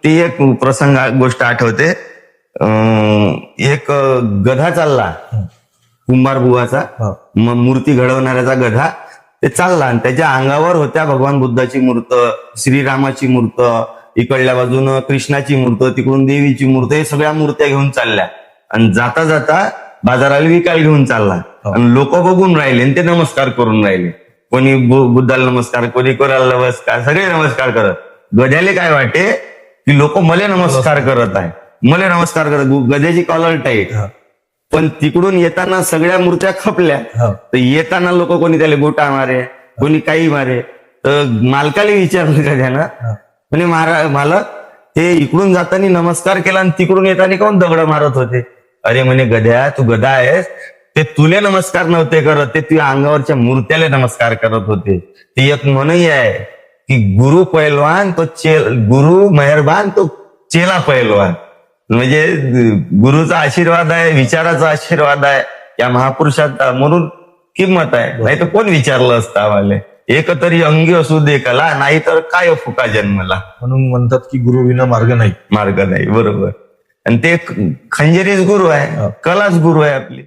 ती एक प्रसंग गोष्ट आठवते. एक गधा चालला कुंभार बुवाचा, मूर्ती घडवणाऱ्याचा गधा. ते चालला आणि त्याच्या अंगावर होत्या भगवान बुद्धाची मूर्त, श्रीरामाची मूर्त, इकडल्या बाजूनं कृष्णाची मूर्त, तिकडून देवीची मूर्त, हे सगळ्या मूर्त्या घेऊन चालल्या. आणि जाता जाता बाजाराला विकायला घेऊन चालला. आणि लोक बघून राहिले आणि ते नमस्कार करून राहिले. कोणी बुद्धाला नमस्कार, कोणी कोणाला नमस्कार, सगळे नमस्कार करत. गध्याले काय वाटे की लोक मले नमस्कार करत आहे, मले नमस्कार करत. गध्याची कॉलर टाईट. पण तिकडून येताना सगळ्या मूर्त्या खपल्या. तर येताना लोक कोणी त्याला गोटा मारे, कोणी काही मारे. तर मालकाला विचारलं गध्यानं, म्हणजे मालक हे इकडून जाताना नमस्कार केला आणि तिकडून येताना कोण दगड मारत होते? अरे म्हणे गध्या, तू गधा आहेस, ते तुले नमस्कार नव्हते करत, ते तुझ्या अंगावरच्या मूर्त्याला नमस्कार करत होते. ती एक म्हणही आहे की गुरु पैलवान तो गुरु मेहरबान तो चेला पैलवान. म्हणजे गुरुचा आशीर्वाद आहे, विचाराचा आशीर्वाद आहे या महापुरुषाचा, म्हणून किंमत आहे. नाही तर कोण विचारलं असतं आम्हाला, एक तरी अंगी असू दे कला, नाही तर काय फुका जन्मला. म्हणून म्हणतात की गुरु विना मार्ग नाही. मार्ग नाही, बरोबर. आणि ते खंजरीच गुरु आहे, कलाच गुरु आहे आपली.